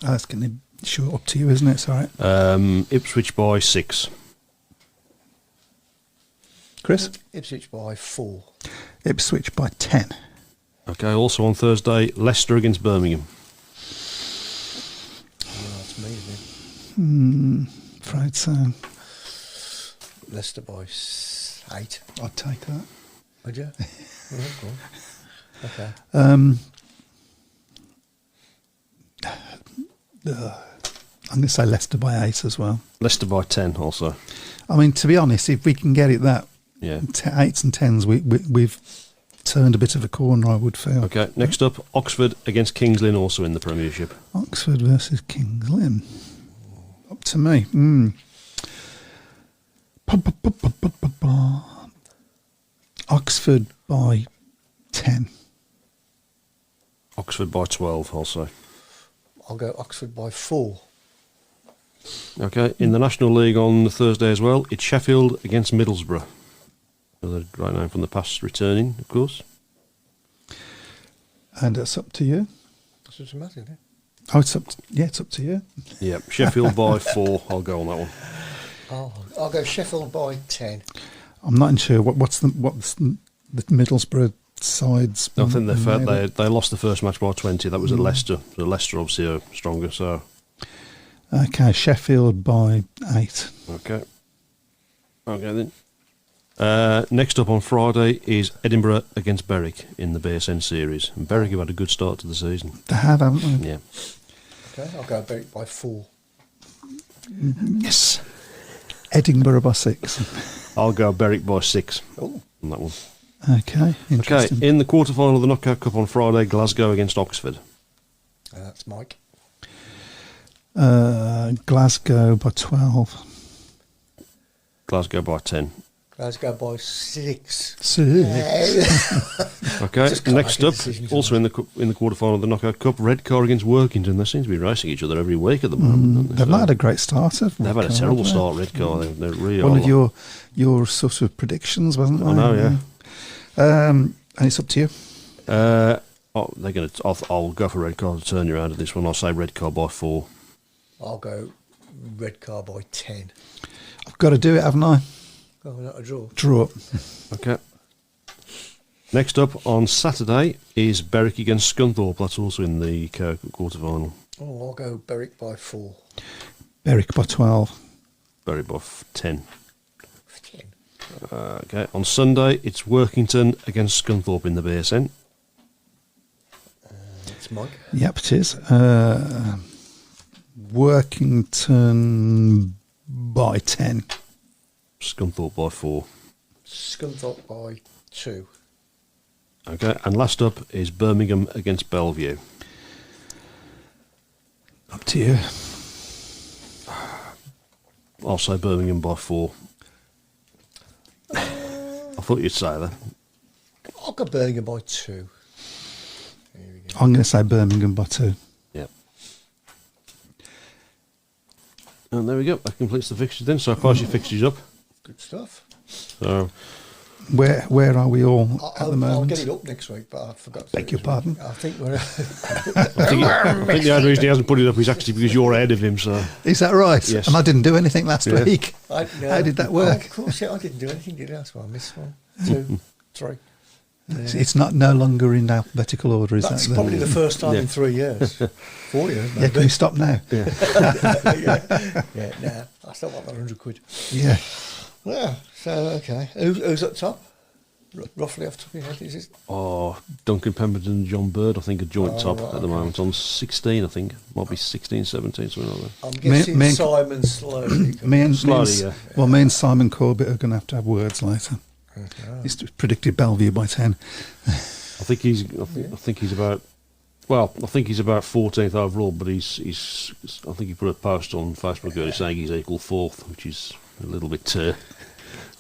That's going to be up to you, isn't it? It's all right. Ipswich by 6. Chris? Ipswich by 4. Ipswich by 10. Okay, also on Thursday, Leicester against Birmingham. That's me then. Afraid so. Leicester by 8. I'd take that. Would you? Cool. Okay. I'm going to say Leicester by 8 as well. Leicester by 10 also. I mean, to be honest, if we can get it that 8s and 10s, we've turned a bit of a corner, I would feel. Okay, next up, Oxford against Kings Lynn, also in the Premiership. Oxford versus Kings Lynn. Up to me. Oxford by 10. Oxford by 12 also. I'll go Oxford by 4. Okay, in the National League on the Thursday as well, it's Sheffield against Middlesbrough. Another great name from the past returning, of course. And it's up to you. That's what's the matter, isn't it? Oh, it's up to you. Yeah, Sheffield by 4. I'll go on that one. I'll go Sheffield by 10. I'm not sure what's the Middlesbrough sides. I think they lost the first match by 20. That was at Leicester. So Leicester obviously are stronger. So okay, Sheffield by 8. Okay then. Next up on Friday is Edinburgh against Berwick in the BSN series. And Berwick have had a good start to the season. They have, haven't they? Yeah. Okay, I'll go Berwick by 4. Yes. Edinburgh by 6. I'll go Berwick by 6 Oh. on that one. Okay, interesting. Okay, in the quarterfinal of the Knockout Cup on Friday, Glasgow against Oxford. That's Mike. Glasgow by 12. Glasgow by 10. Glasgow by 6. 6. Okay, Just can't next make up, decisions also in the quarterfinal of the Knockout Cup, Redcar against Workington. They seem to be racing each other every week at the moment. Don't they? They've not had a great start. They've had a terrible start, Redcar. They're really one of your sort of predictions, wasn't it? I know, yeah. And it's up to you. I'll go for Redcar to turn you around at this one. I'll say Redcar by 4. I'll go Redcar by 10. I've got to do it, haven't I? Oh, not a draw. Draw. Okay. Next up on Saturday is Berwick against Scunthorpe. That's also in the quarter-final. Oh, I'll go Berwick by 4. Berwick by 12. Berwick by 10. 10. Okay. On Sunday, it's Workington against Scunthorpe in the BSN. It's Mike. Yep, it is. Workington by 10. Scunthorpe by 4. Scunthorpe by 2. Okay, and last up is Birmingham against Bellevue. Up to you. I'll say Birmingham by 4. I thought you'd say that. I'll go Birmingham by 2. Here we go. I'm going to say Birmingham by 2. Yeah. And there we go. That completes the fixtures then. So far as your fixtures up. Good stuff. So Where are we all at the moment? I'll get it up next week, but I forgot to. Beg your pardon? I think we're. I think the only reason he hasn't put it up is actually because you're ahead of him. So Is that right? Yes. And I didn't do anything last week. No. How did that work? Oh, of course, yeah, I didn't do anything, did I? That's why I missed 1, 2, 3. It's not no longer in alphabetical order, is That's that? probably the first time in 3 years. 4 years, Yeah, maybe. can we stop now? yeah, nah, I still want that 100 quid. Yeah. Yeah, so, okay. Who's at top? Roughly off the top of your head, is it? Duncan Pemberton and John Bird, I think, are joint top right, at the okay. moment on 16. I think might be 16, 17, something like that. I'm guessing me and- Simon slowly. Slowly, yeah. Well, me and Simon Corbett are going to have words later. He's predicted Bellevue by 10. I think he's about. Well, I think he's about 14th overall, but he's. I think he put a post on Facebook earlier saying he's equal 4th, which is a little bit.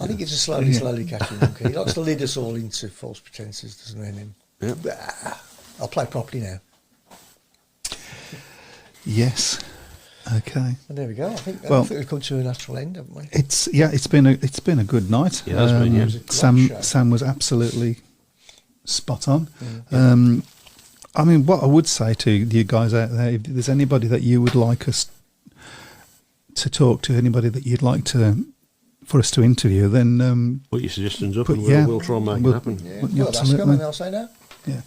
I think it's a slowly catching monkey. He likes to lead us all into false pretences, doesn't he? And then, I'll play properly now. Yes. Okay. And there we go. I think we've come to a natural end, haven't we? It's been a good night. Yeah, it has been, yeah. It was a great show. Sam was absolutely spot on. I mean, what I would say to you guys out there, if there's anybody that you would like us to talk to, anybody that you'd like for us to interview, then Put your suggestions up, Put- and yeah. we'll try and make it We'll- happen. Yeah. Well, Well, that's absolutely. coming, I'll say now. yeah,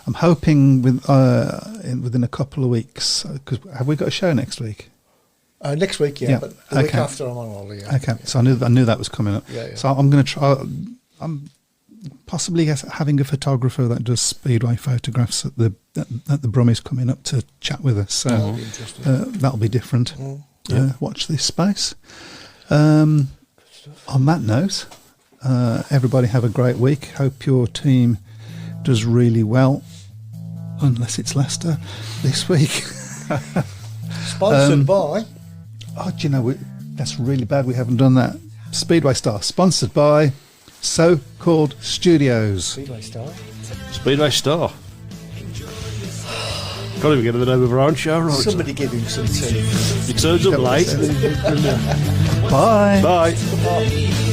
I'm hoping within a couple of weeks. Because have we got a show next week? Next week, yeah, Yeah, but the week okay. after I'm on holiday. Yeah. Okay, so I knew that was coming up. Yeah, yeah. So I'm going to try. I'm possibly having a photographer that does speedway photographs at the Brummies coming up to chat with us. So That'll be interesting. that'll be different. Yeah. Watch this space. On that note, everybody have a great week. Hope your team does really well, unless it's Leicester this week. Sponsored by. Oh, do you know, that's really bad we haven't done that. Speedway Star, sponsored by So-Called Studios. Speedway Star. Speedway Star. Can't even get the name of our own show right. Somebody give him some tea. He turns up late. Bye. Bye. Bye.